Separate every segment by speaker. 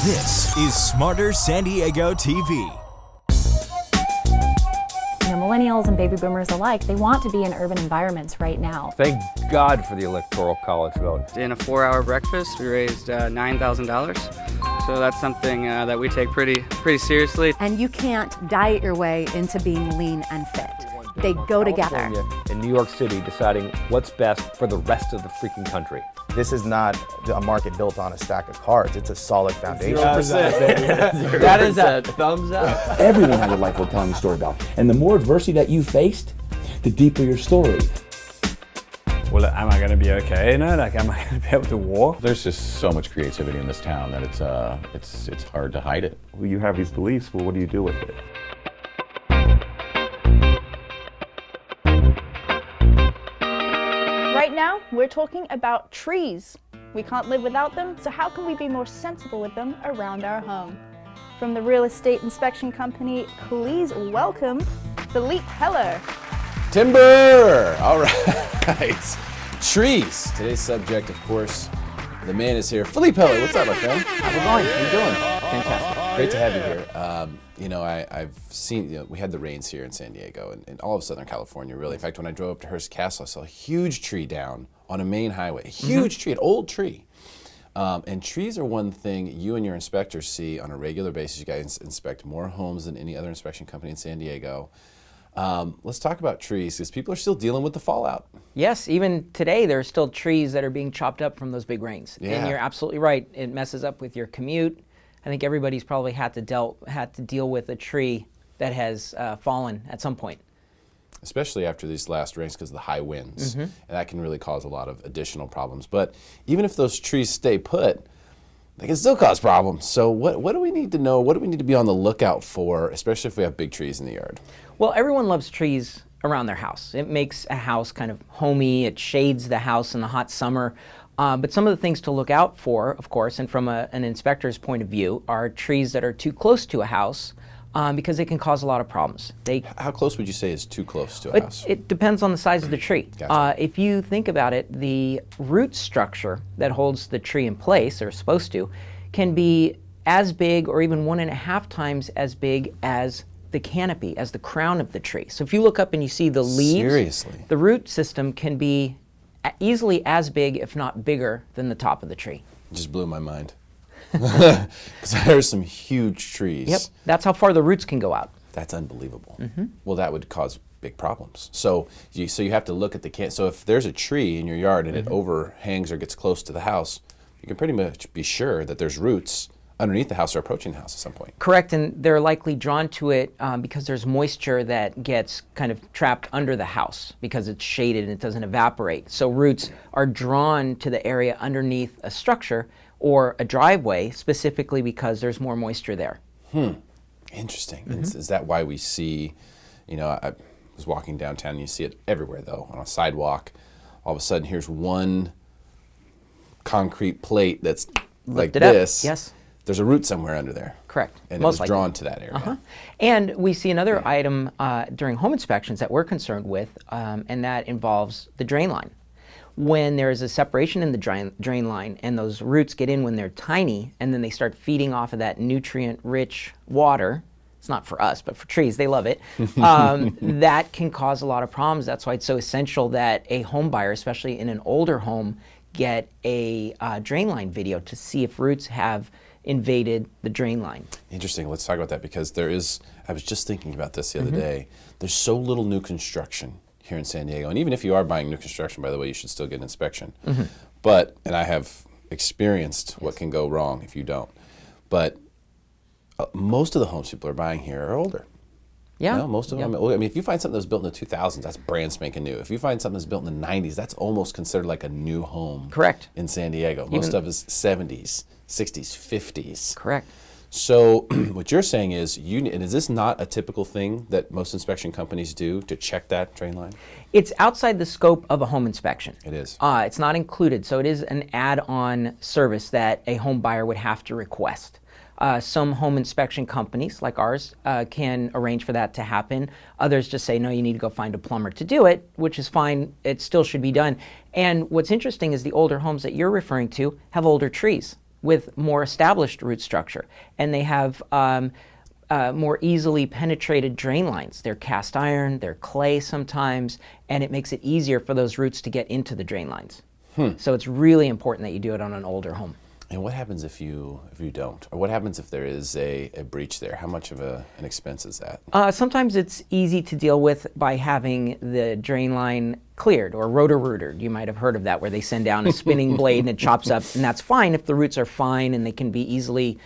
Speaker 1: This is Smarter San Diego TV.
Speaker 2: Millennials and baby boomers alike, they want to be in urban environments right now.
Speaker 3: Thank God for the Electoral College vote.
Speaker 4: In a 4-hour breakfast, we raised $9,000. So that's something that we take pretty seriously.
Speaker 5: And you can't diet your way into being lean and fit. They go together.
Speaker 3: In New York City, deciding what's best for the rest of the freaking country.
Speaker 6: This is not a market built on a stack of cards. It's a solid foundation.
Speaker 3: 0%. That is a thumbs up.
Speaker 7: Everyone has a life worth telling a story about. And the more adversity that you faced, the deeper your story.
Speaker 8: Well, am I going to be okay in it? Like, am I going to be able to walk?
Speaker 9: There's just so much creativity in this town that it's hard to hide it.
Speaker 10: Well, you have these beliefs, well, what do you do with it?
Speaker 11: Right now, we're talking about trees. We can't live without them, so how can we be more sensible with them around our home? From the real estate inspection company, please welcome Philippe Heller.
Speaker 12: Timber! All right. Trees. Today's subject, of course, the man is here. Philippe Heller, what's up, my friend?
Speaker 4: How's it going?
Speaker 12: How you doing?
Speaker 4: Fantastic.
Speaker 12: Great to have you here. I've seen, we had the rains here in San Diego and all of Southern California, really. In fact, when I drove up to Hearst Castle, I saw a huge tree down on a main highway. A huge tree, an old tree. And trees are one thing you and your inspectors see on a regular basis. You guys inspect more homes than any other inspection company in San Diego. Let's talk about trees, because people are still dealing with the fallout.
Speaker 13: Yes, even today there are still trees that are being chopped up from those big rains.
Speaker 12: Yeah.
Speaker 13: And you're absolutely right. It messes up with your commute. I think everybody's probably had to deal with a tree that has fallen at some point.
Speaker 12: Especially after these last rains because of the high winds. And that can really cause a lot of additional problems. But even if those trees stay put, they can still cause problems. So what do we need to know? What do we need to be on the lookout for, especially if we have big trees in the yard?
Speaker 13: Well, everyone loves trees around their house. It makes a house kind of homey. It shades the house in the hot summer. But some of the things to look out for, of course, and from an inspector's point of view, are trees that are too close to a house because they can cause a lot of problems.
Speaker 12: How close would you say is too close to a house?
Speaker 13: It depends on the size of the tree.
Speaker 12: Gotcha.
Speaker 13: If you think about it, the root structure that holds the tree in place, or supposed to, can be as big or even 1.5 times as big as the canopy, as the crown of the tree. So if you look up and you see the leaves,
Speaker 12: Seriously?
Speaker 13: The root system can be easily as big, if not bigger, than the top of the tree.
Speaker 12: It just blew my mind. Because there's some huge trees.
Speaker 13: Yep, that's how far the roots can go out.
Speaker 12: That's unbelievable. Well, that would cause big problems. So you have to look at the so if there's a tree in your yard and it overhangs or gets close to the house, you can pretty much be sure that there's roots underneath the house or approaching the house at some point.
Speaker 13: Correct, and they're likely drawn to it because there's moisture that gets kind of trapped under the house because it's shaded and it doesn't evaporate. So roots are drawn to the area underneath a structure or a driveway specifically because there's more moisture there.
Speaker 12: Interesting. Is that why we see, I was walking downtown and you see it everywhere though, on a sidewalk. All of a sudden here's one concrete plate that's like this.
Speaker 13: Yes.
Speaker 12: There's a root somewhere under there.
Speaker 13: Correct.
Speaker 12: And it was drawn to that area.
Speaker 13: And we see another item during home inspections that we're concerned with, and that involves the drain line. When there is a separation in the drain line and those roots get in when they're tiny and then they start feeding off of that nutrient-rich water, it's not for us, but for trees, they love it, that can cause a lot of problems. That's why it's so essential that a home buyer, especially in an older home, get a drain line video to see if roots have invaded the drain line.
Speaker 12: Interesting. Let's talk about that because I was just thinking about this the other day. There's so little new construction here in San Diego. And even if you are buying new construction, by the way, you should still get an inspection. And I have experienced what can go wrong if you don't. But most of the homes people are buying here are older.
Speaker 13: Yeah.
Speaker 12: Most of them. I mean, if you find something that was built in the 2000s, that's brand spanking new. If you find something that's built in the 90s, that's almost considered like a new home.
Speaker 13: Correct.
Speaker 12: In San Diego. Most of us 70s, 60s, 50s.
Speaker 13: Correct.
Speaker 12: So what you're saying is, and is this not a typical thing that most inspection companies do to check that drain line?
Speaker 13: It's outside the scope of a home inspection.
Speaker 12: It is.
Speaker 13: It's not included, so it is an add-on service that a home buyer would have to request. Some home inspection companies, like ours, can arrange for that to happen. Others just say, no, you need to go find a plumber to do it, which is fine. It still should be done. And what's interesting is the older homes that you're referring to have older trees. with more established root structure, and they have more easily penetrated drain lines. They're cast iron, they're clay sometimes, and it makes it easier for those roots to get into the drain lines. So it's really important that you do it on an older home.
Speaker 12: And what happens if you don't? Or what happens if there is a breach there? How much of an expense is that?
Speaker 13: Sometimes it's easy to deal with by having the drain line cleared or rotor-rooted. You might have heard of that, where they send down a spinning blade and it chops up, and that's fine if the roots are fine and they can be easily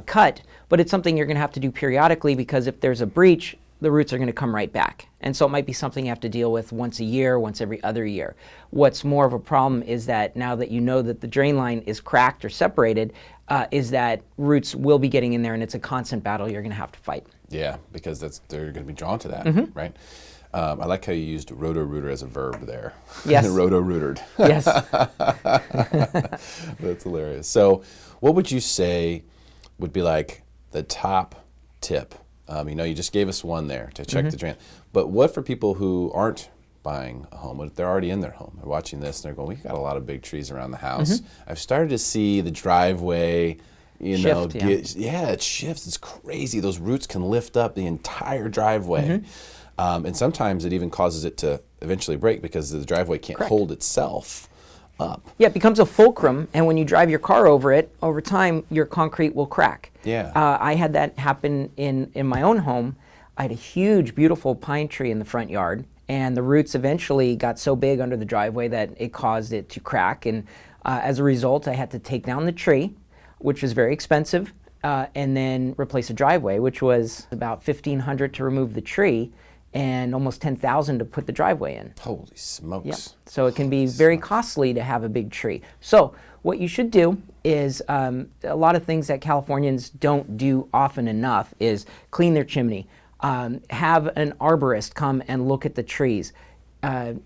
Speaker 13: cut, but it's something you're going to have to do periodically, because if there's a breach, the roots are going to come right back. And so it might be something you have to deal with once a year, once every other year. What's more of a problem is that now that you know that the drain line is cracked or separated, is that roots will be getting in there, and it's a constant battle you're going to have to fight.
Speaker 12: Yeah, because they're going to be drawn to that, right? I like how you used roto-rooter as a verb there.
Speaker 13: Yes.
Speaker 12: Roto-rootered.
Speaker 13: Yes.
Speaker 12: That's hilarious. So what would you say would be like the top tip? You just gave us one there to check the drain. But what for people who aren't buying a home, but they're already in their home, they're watching this and they're going, we've got a lot of big trees around the house. I've started to see the driveway,
Speaker 13: Shift,
Speaker 12: it shifts. It's crazy. Those roots can lift up the entire driveway. And sometimes it even causes it to eventually break because the driveway can't hold itself up.
Speaker 13: Yeah, it becomes a fulcrum, and when you drive your car over it, over time, your concrete will crack.
Speaker 12: Yeah.
Speaker 13: I had that happen in my own home. I had a huge, beautiful pine tree in the front yard, and the roots eventually got so big under the driveway that it caused it to crack. And as a result, I had to take down the tree, which was very expensive, and then replace a driveway, which was about $1,500 to remove the tree, and almost $10,000 to put the driveway in.
Speaker 12: Holy smokes.
Speaker 13: Yep. So it can be very costly to have a big tree. So what you should do is, a lot of things that Californians don't do often enough is clean their chimney, have an arborist come and look at the trees,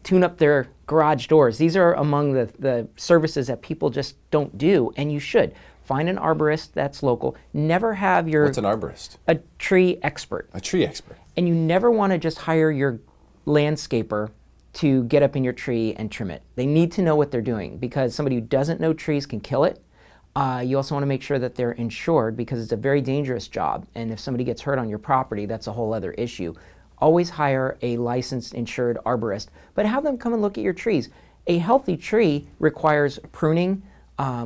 Speaker 13: tune up their garage doors. These are among the services that people just don't do, and you should. Find an arborist that's local. Never have your...
Speaker 12: What's an arborist?
Speaker 13: A tree expert.
Speaker 12: A tree expert.
Speaker 13: And you never want to just hire your landscaper to get up in your tree and trim it. They need to know what they're doing, because somebody who doesn't know trees can kill it. You also want to make sure that they're insured, because it's a very dangerous job. And if somebody gets hurt on your property, that's a whole other issue. Always hire a licensed, insured arborist, but have them come and look at your trees. A healthy tree requires pruning.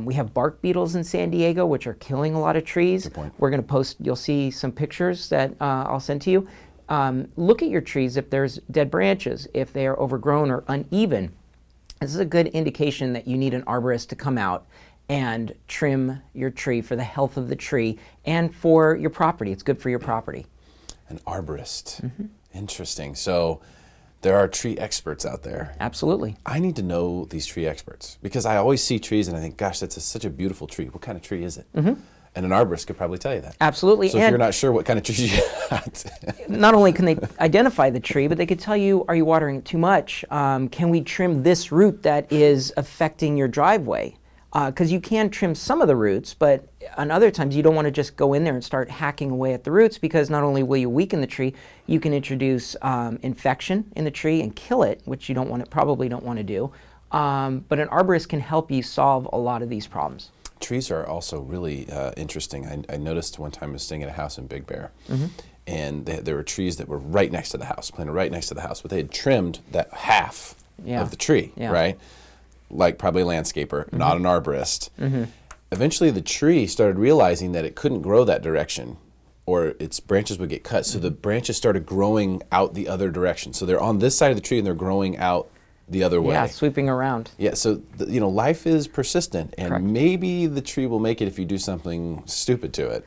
Speaker 13: We have bark beetles in San Diego, which are killing a lot of trees.
Speaker 12: Good point.
Speaker 13: We're going to post, you'll see some pictures that I'll send to you. Look at your trees if there's dead branches, if they are overgrown or uneven. This is a good indication that you need an arborist to come out and trim your tree for the health of the tree and for your property. It's good for your property.
Speaker 12: An arborist. Interesting. So there are tree experts out there.
Speaker 13: Absolutely.
Speaker 12: I need to know these tree experts, because I always see trees and I think, gosh, that's such a beautiful tree. What kind of tree is it? And an arborist could probably tell you that.
Speaker 13: Absolutely.
Speaker 12: So if you're not sure what kind of trees you got.
Speaker 13: Not only can they identify the tree, but they could tell you, are you watering it too much? Can we trim this root that is affecting your driveway? Because you can trim some of the roots, but on other times you don't want to just go in there and start hacking away at the roots, because not only will you weaken the tree, you can introduce infection in the tree and kill it, which you probably don't want to do. But an arborist can help you solve a lot of these problems.
Speaker 12: Trees are also really interesting. I noticed one time I was staying at a house in Big Bear, and there were trees that were right next to the house, planted right next to the house, but they had trimmed that half of the tree, right? Like probably a landscaper, not an arborist. Eventually the tree started realizing that it couldn't grow that direction, or its branches would get cut, so the branches started growing out the other direction. So they're on this side of the tree and they're growing out the other way.
Speaker 13: Yeah, sweeping around.
Speaker 12: Yeah, so life is persistent, and maybe the tree will make it if you do something stupid to it.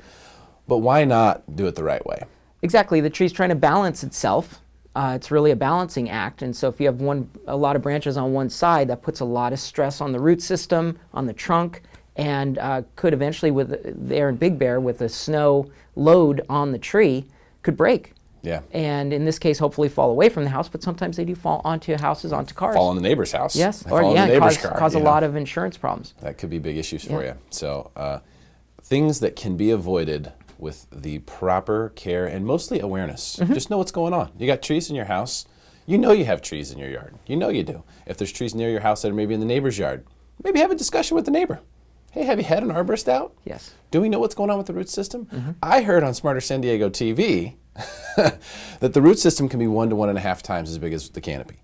Speaker 12: But why not do it the right way?
Speaker 13: Exactly. The tree's trying to balance itself. It's really a balancing act, and so if you have a lot of branches on one side, that puts a lot of stress on the root system, on the trunk, and could eventually, there in Big Bear, with the snow load on the tree, could break.
Speaker 12: Yeah.
Speaker 13: And in this case, hopefully fall away from the house, but sometimes they do fall onto houses, onto cars.
Speaker 12: Fall on the neighbor's house.
Speaker 13: Yes,
Speaker 12: or fall on the neighbor's car,
Speaker 13: cause a lot of insurance problems.
Speaker 12: That could be big issues for you. So things that can be avoided with the proper care and mostly awareness. Just know what's going on. You got trees in your house. You know you have trees in your yard. You know you do. If there's trees near your house that are maybe in the neighbor's yard, maybe have a discussion with the neighbor. Hey, have you had an arborist out?
Speaker 13: Yes.
Speaker 12: Do we know what's going on with the root system? I heard on Smarter San Diego TV that the root system can be 1 to 1.5 times as big as the canopy.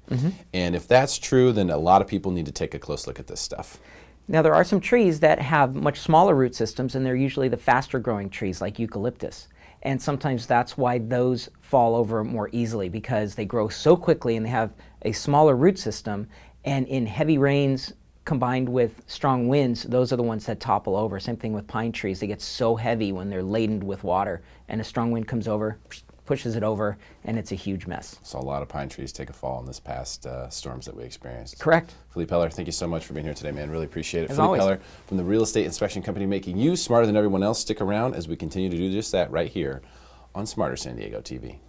Speaker 12: And if that's true, then a lot of people need to take a close look at this stuff.
Speaker 13: Now, there are some trees that have much smaller root systems, and they're usually the faster growing trees like eucalyptus. And sometimes that's why those fall over more easily, because they grow so quickly and they have a smaller root system, and in heavy rains combined with strong winds, those are the ones that topple over. Same thing with pine trees. They get so heavy when they're laden with water, and a strong wind comes over, pushes it over, and it's a huge mess.
Speaker 12: Saw a lot of pine trees take a fall in this past storms that we experienced.
Speaker 13: Correct.
Speaker 12: Philippe Heller, thank you so much for being here today, man. Really appreciate it.
Speaker 13: As
Speaker 12: Philippe
Speaker 13: always.
Speaker 12: Heller from the real estate inspection company, making you smarter than everyone else. Stick around as we continue to do just that right here on Smarter San Diego TV.